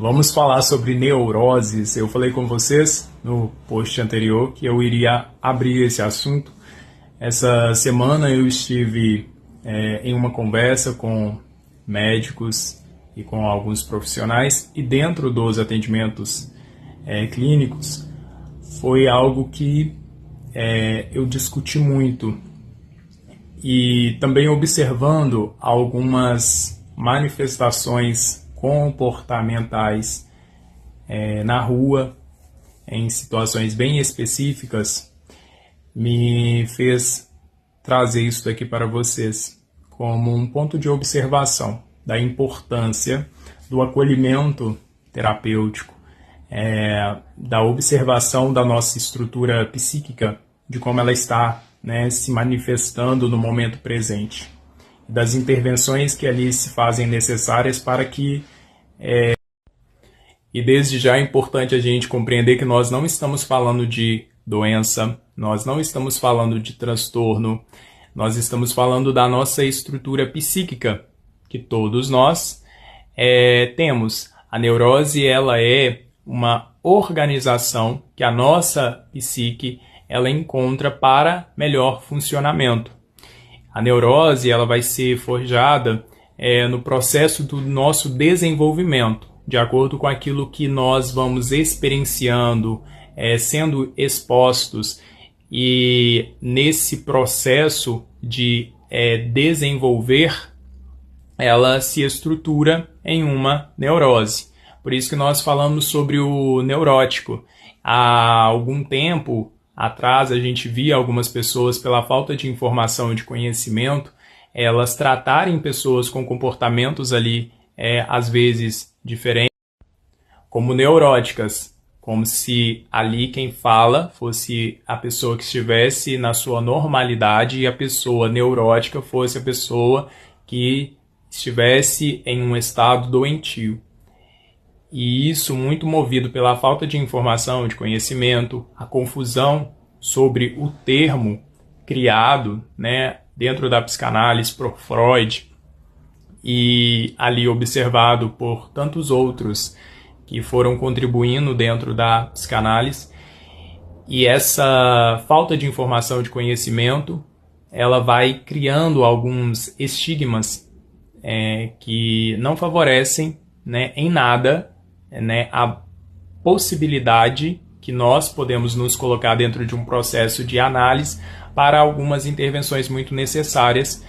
Vamos falar sobre neuroses. Eu falei com vocês no post anterior que eu iria abrir esse assunto. Essa semana eu estive em uma conversa com médicos e com alguns profissionais, e dentro dos atendimentos clínicos foi algo que eu discuti muito, e também observando algumas manifestações comportamentais na rua, em situações bem específicas, me fez trazer isso aqui para vocês como um ponto de observação da importância do acolhimento terapêutico, da observação da nossa estrutura psíquica, de como ela está se manifestando no momento presente, das intervenções que ali se fazem necessárias para que... E desde já é importante a gente compreender que nós não estamos falando de doença, nós não estamos falando de transtorno, nós estamos falando da nossa estrutura psíquica, que todos nós temos. A neurose, ela é uma organização que a nossa psique ela encontra para melhor funcionamento. A neurose ela vai ser forjada no processo do nosso desenvolvimento, de acordo com aquilo que nós vamos experienciando, sendo expostos, e nesse processo de desenvolver, ela se estrutura em uma neurose. Por isso que nós falamos sobre o neurótico. Há algum tempo atrás a gente via algumas pessoas, pela falta de informação e de conhecimento, elas tratarem pessoas com comportamentos ali, às vezes diferentes, como neuróticas, como se ali quem fala fosse a pessoa que estivesse na sua normalidade e a pessoa neurótica fosse a pessoa que estivesse em um estado doentio. E isso muito movido pela falta de informação, de conhecimento, a confusão sobre o termo criado dentro da psicanálise por Freud e ali observado por tantos outros que foram contribuindo dentro da psicanálise. E essa falta de informação, de conhecimento, ela vai criando alguns estigmas que não favorecem em nada a possibilidade que nós podemos nos colocar dentro de um processo de análise para algumas intervenções muito necessárias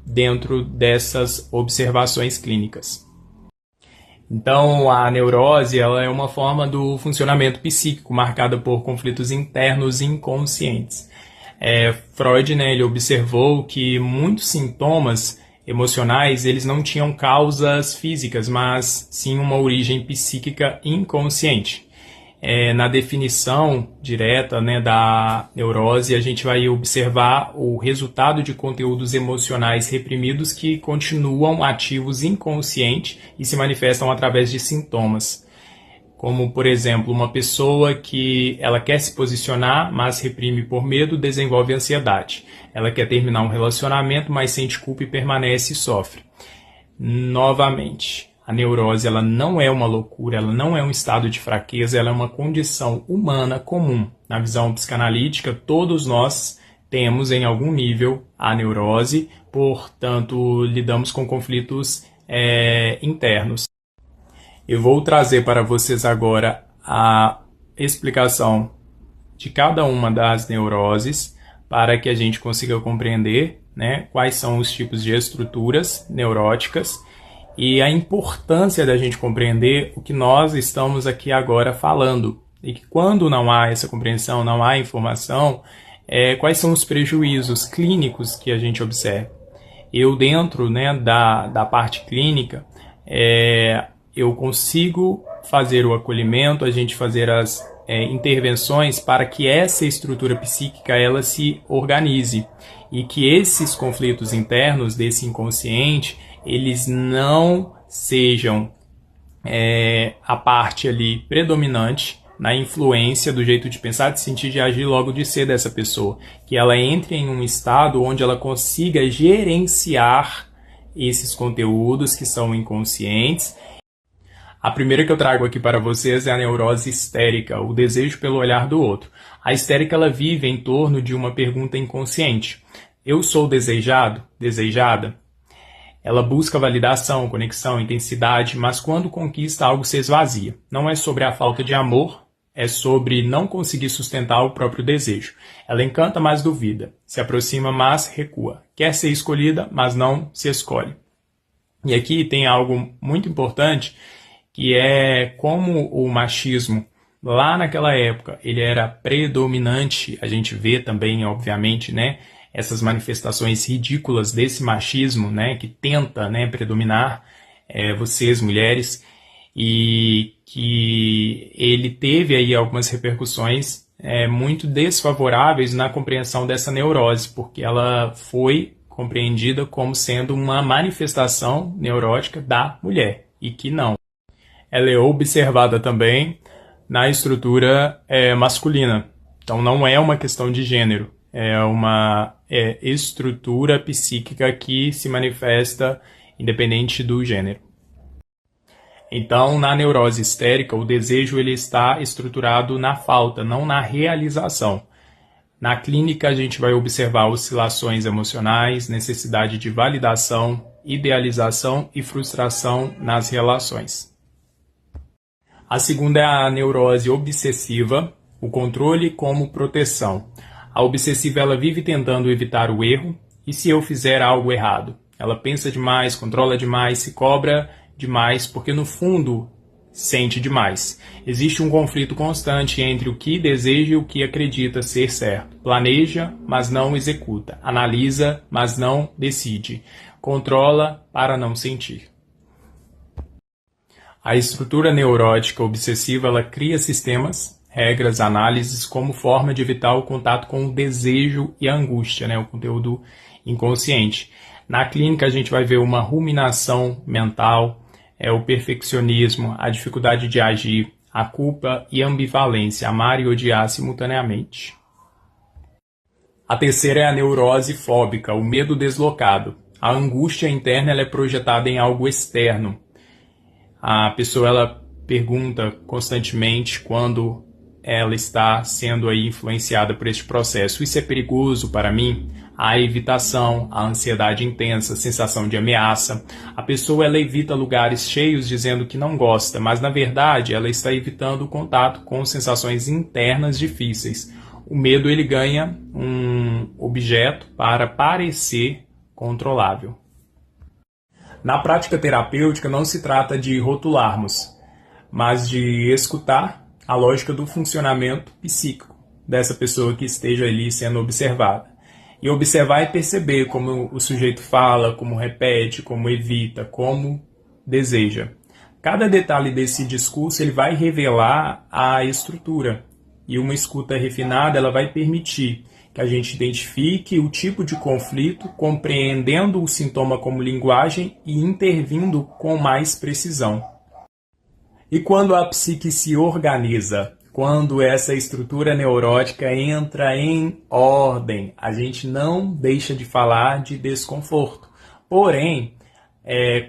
dentro dessas observações clínicas. Então, a neurose ela é uma forma do funcionamento psíquico marcada por conflitos internos inconscientes. Freud ele observou que muitos sintomas emocionais eles não tinham causas físicas, mas sim uma origem psíquica inconsciente. Na definição direta da neurose, a gente vai observar o resultado de conteúdos emocionais reprimidos que continuam ativos inconsciente e se manifestam através de sintomas. Como, por exemplo, uma pessoa que ela quer se posicionar, mas reprime por medo, desenvolve ansiedade. Ela quer terminar um relacionamento, mas sente culpa e permanece e sofre. Novamente, a neurose ela não é uma loucura, ela não é um estado de fraqueza, ela é uma condição humana comum. Na visão psicanalítica, todos nós temos em algum nível a neurose, portanto, lidamos com conflitos internos. Eu vou trazer para vocês agora a explicação de cada uma das neuroses para que a gente consiga compreender quais são os tipos de estruturas neuróticas e a importância da gente compreender o que nós estamos aqui agora falando. E que quando não há essa compreensão, não há informação, quais são os prejuízos clínicos que a gente observa. Eu dentro da parte clínica, eu consigo fazer o acolhimento, a gente fazer as intervenções para que essa estrutura psíquica ela se organize e que esses conflitos internos desse inconsciente eles não sejam a parte ali predominante na influência do jeito de pensar, de sentir, de agir, logo de ser dessa pessoa. Que ela entre em um estado onde ela consiga gerenciar esses conteúdos que são inconscientes A primeira que eu trago aqui para vocês é a neurose histérica, o desejo pelo olhar do outro. A histérica ela vive em torno de uma pergunta inconsciente. Eu sou desejado? Desejada? Ela busca validação, conexão, intensidade, mas quando conquista algo se esvazia. Não é sobre a falta de amor, é sobre não conseguir sustentar o próprio desejo. Ela encanta, mas duvida. Se aproxima, mas recua. Quer ser escolhida, mas não se escolhe. E aqui tem algo muito importante, que é como o machismo, lá naquela época, ele era predominante. A gente vê também, obviamente, né, essas manifestações ridículas desse machismo, né, que tenta, né, predominar vocês, mulheres, e que ele teve aí algumas repercussões muito desfavoráveis na compreensão dessa neurose, porque ela foi compreendida como sendo uma manifestação neurótica da mulher, e que não. Ela é observada também na estrutura masculina. Então não é uma questão de gênero, é uma estrutura psíquica que se manifesta independente do gênero. Então, na neurose histérica, o desejo ele está estruturado na falta, não na realização. Na clínica, a gente vai observar oscilações emocionais, necessidade de validação, idealização e frustração nas relações. A segunda é a neurose obsessiva, o controle como proteção. A obsessiva ela vive tentando evitar o erro, e se eu fizer algo errado? Ela pensa demais, controla demais, se cobra demais, porque no fundo sente demais. Existe um conflito constante entre o que deseja e o que acredita ser certo. Planeja, mas não executa. Analisa, mas não decide. Controla para não sentir. A estrutura neurótica obsessiva ela cria sistemas, regras, análises como forma de evitar o contato com o desejo e a angústia, né, o conteúdo inconsciente. Na clínica a gente vai ver uma ruminação mental, o perfeccionismo, a dificuldade de agir, a culpa e a ambivalência, amar e odiar simultaneamente. A terceira é a neurose fóbica, o medo deslocado. A angústia interna ela é projetada em algo externo. A pessoa ela pergunta constantemente quando ela está sendo aí influenciada por este processo. Isso é perigoso para mim? A evitação, a ansiedade intensa, a sensação de ameaça. A pessoa ela evita lugares cheios dizendo que não gosta, mas na verdade ela está evitando o contato com sensações internas difíceis. O medo ele ganha um objeto para parecer controlável. Na prática terapêutica não se trata de rotularmos, mas de escutar a lógica do funcionamento psíquico dessa pessoa que esteja ali sendo observada. E observar e perceber como o sujeito fala, como repete, como evita, como deseja. Cada detalhe desse discurso ele vai revelar a estrutura. E uma escuta refinada ela vai permitir que a gente identifique o tipo de conflito, compreendendo o sintoma como linguagem e intervindo com mais precisão. E quando a psique se organiza, quando essa estrutura neurótica entra em ordem, a gente não deixa de falar de desconforto. Porém,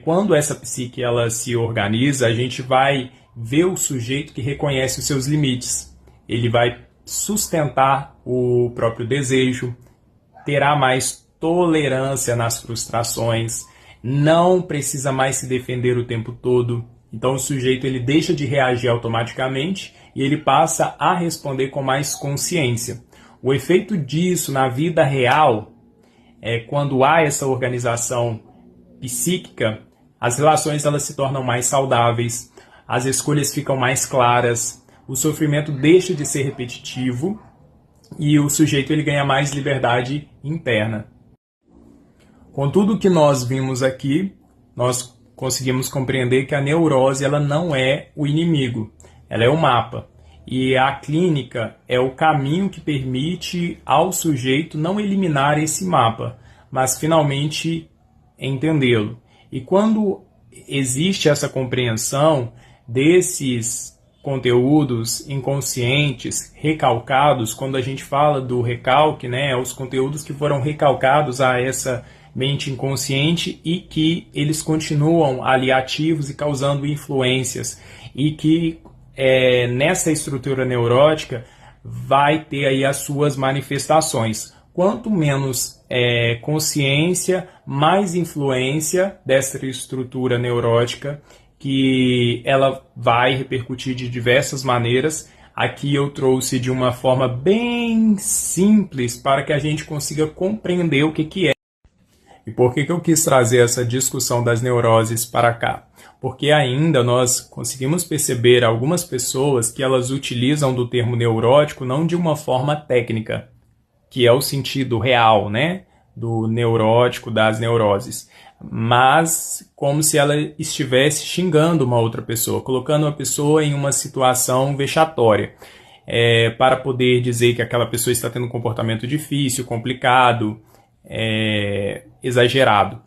quando essa psique ela se organiza, a gente vai ver o sujeito que reconhece os seus limites. Ele vai sustentar o próprio desejo, terá mais tolerância nas frustrações, não precisa mais se defender o tempo todo. Então o sujeito ele deixa de reagir automaticamente e ele passa a responder com mais consciência. O efeito disso na vida real é quando há essa organização psíquica, as relações elas se tornam mais saudáveis, as escolhas ficam mais claras, o sofrimento deixa de ser repetitivo e o sujeito ele ganha mais liberdade interna. Com tudo que nós vimos aqui, nós conseguimos compreender que a neurose ela não é o inimigo, ela é o mapa. E a clínica é o caminho que permite ao sujeito não eliminar esse mapa, mas finalmente entendê-lo. E quando existe essa compreensão desses conteúdos inconscientes, recalcados, quando a gente fala do recalque, né, os conteúdos que foram recalcados a essa mente inconsciente e que eles continuam ali ativos e causando influências e que nessa estrutura neurótica vai ter aí as suas manifestações. Quanto menos consciência, mais influência dessa estrutura neurótica, que ela vai repercutir de diversas maneiras. Aqui eu trouxe de uma forma bem simples para que a gente consiga compreender o que é. E por que eu quis trazer essa discussão das neuroses para cá? Porque ainda nós conseguimos perceber algumas pessoas que elas utilizam do termo neurótico não de uma forma técnica, que é o sentido real, né, do neurótico, das neuroses, mas como se ela estivesse xingando uma outra pessoa, colocando uma pessoa em uma situação vexatória, para poder dizer que aquela pessoa está tendo um comportamento difícil, complicado, exagerado.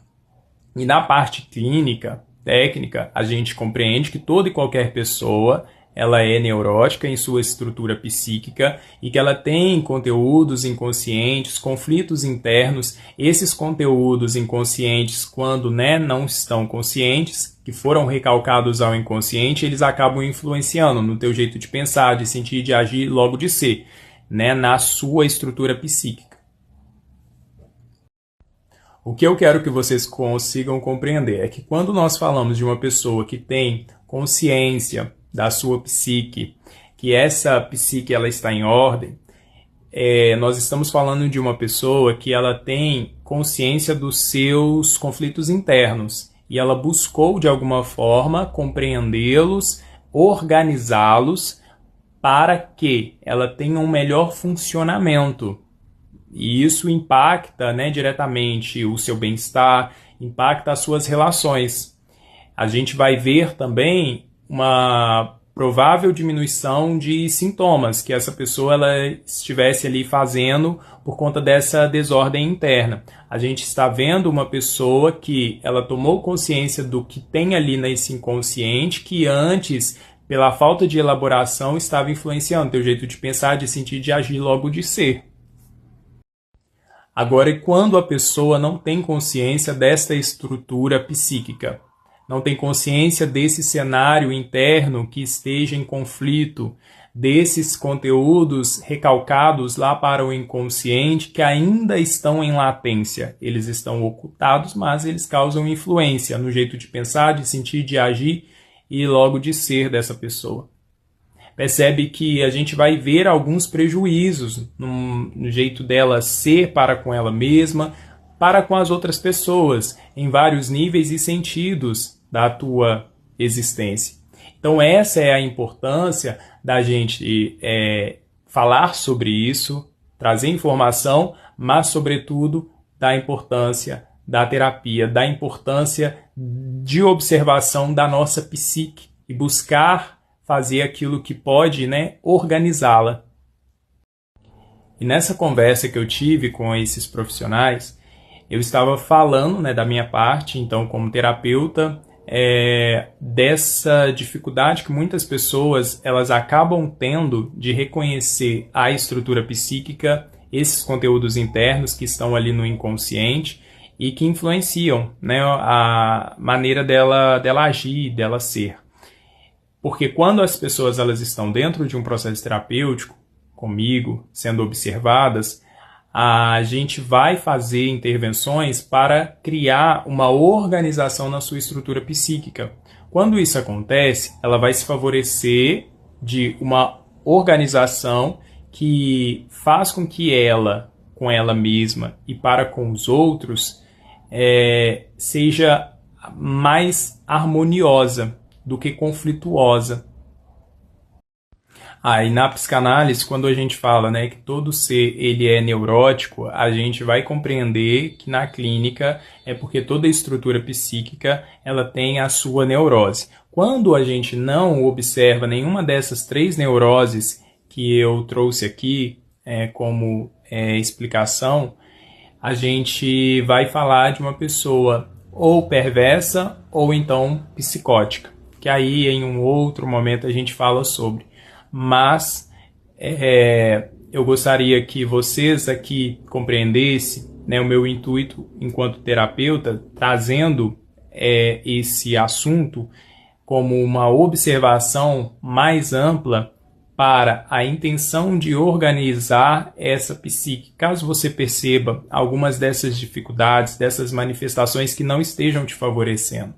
E na parte clínica, técnica, a gente compreende que toda e qualquer pessoa ela é neurótica em sua estrutura psíquica e que ela tem conteúdos inconscientes, conflitos internos. Esses conteúdos inconscientes, quando não estão conscientes, que foram recalcados ao inconsciente, eles acabam influenciando no teu jeito de pensar, de sentir, de agir, logo de ser, na sua estrutura psíquica. O que eu quero que vocês consigam compreender é que quando nós falamos de uma pessoa que tem consciência da sua psique, que essa psique ela está em ordem, nós estamos falando de uma pessoa que ela tem consciência dos seus conflitos internos e ela buscou de alguma forma compreendê-los, organizá-los para que ela tenha um melhor funcionamento. E isso impacta diretamente o seu bem-estar, impacta as suas relações. A gente vai ver também uma provável diminuição de sintomas que essa pessoa ela estivesse ali fazendo por conta dessa desordem interna. A gente está vendo uma pessoa que ela tomou consciência do que tem ali nesse inconsciente, que antes, pela falta de elaboração, estava influenciando o teu jeito de pensar, de sentir, de agir, logo de ser. Agora, e quando a pessoa não tem consciência desta estrutura psíquica? Não tem consciência desse cenário interno que esteja em conflito, desses conteúdos recalcados lá para o inconsciente que ainda estão em latência. Eles estão ocultados, mas eles causam influência no jeito de pensar, de sentir, de agir e logo de ser dessa pessoa. Percebe que a gente vai ver alguns prejuízos no jeito dela ser para com ela mesma, para com as outras pessoas, em vários níveis e sentidos da tua existência. Então essa é a importância da gente falar sobre isso, trazer informação, mas sobretudo da importância da terapia, da importância de observação da nossa psique e buscar fazer aquilo que pode organizá-la. E nessa conversa que eu tive com esses profissionais, eu estava falando da minha parte, então como terapeuta, dessa dificuldade que muitas pessoas elas acabam tendo de reconhecer a estrutura psíquica, esses conteúdos internos que estão ali no inconsciente e que influenciam a maneira dela agir, dela ser. Porque quando as pessoas elas estão dentro de um processo terapêutico, comigo, sendo observadas, a gente vai fazer intervenções para criar uma organização na sua estrutura psíquica. Quando isso acontece, ela vai se favorecer de uma organização que faz com que ela, com ela mesma e para com os outros, seja mais harmoniosa do que conflituosa. E na psicanálise, quando a gente fala que todo ser ele é neurótico, a gente vai compreender que na clínica é porque toda estrutura psíquica ela tem a sua neurose. Quando a gente não observa nenhuma dessas 3 neuroses que eu trouxe aqui como explicação, a gente vai falar de uma pessoa ou perversa ou então psicótica, que aí em um outro momento a gente fala sobre. Mas eu gostaria que vocês aqui compreendessem né, o meu intuito enquanto terapeuta, trazendo esse assunto como uma observação mais ampla para a intenção de organizar essa psique, caso você perceba algumas dessas dificuldades, dessas manifestações que não estejam te favorecendo.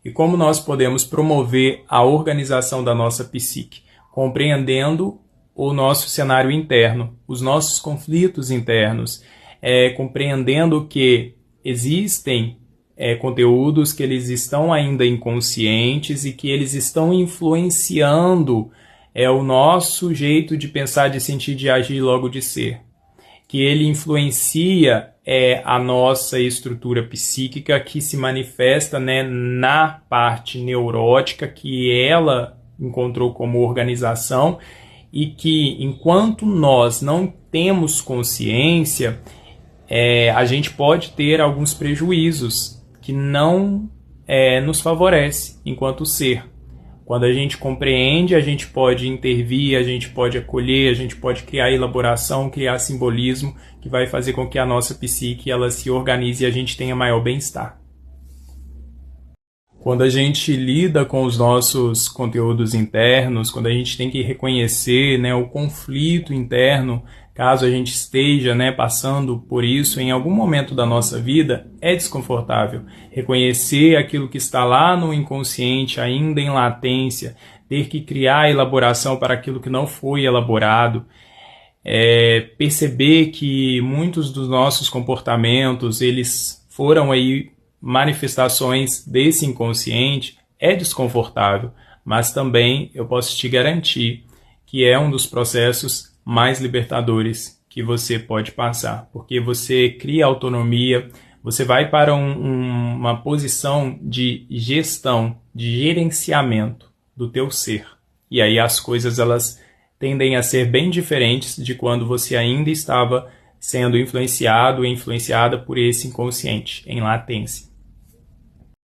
E como nós podemos promover a organização da nossa psique? Compreendendo o nosso cenário interno, os nossos conflitos internos, compreendendo que existem conteúdos que eles estão ainda inconscientes e que eles estão influenciando o nosso jeito de pensar, de sentir, de agir, logo de ser. Que ele influencia a nossa estrutura psíquica, que se manifesta, né, na parte neurótica que ela encontrou como organização, e que enquanto nós não temos consciência, a gente pode ter alguns prejuízos que não nos favorece enquanto ser. Quando a gente compreende, a gente pode intervir, a gente pode acolher, a gente pode criar elaboração, criar simbolismo, que vai fazer com que a nossa psique ela se organize e a gente tenha maior bem-estar. Quando a gente lida com os nossos conteúdos internos, quando a gente tem que reconhecer, né, o conflito interno, caso a gente esteja, né, passando por isso em algum momento da nossa vida, é desconfortável. Reconhecer aquilo que está lá no inconsciente, ainda em latência, ter que criar elaboração para aquilo que não foi elaborado, perceber que muitos dos nossos comportamentos, eles foram aí manifestações desse inconsciente, é desconfortável, mas também eu posso te garantir que é um dos processos mais libertadores que você pode passar, porque você cria autonomia, você vai para uma posição de gestão, de gerenciamento do teu ser. E aí as coisas elas tendem a ser bem diferentes de quando você ainda estava sendo influenciado e influenciada por esse inconsciente em latência.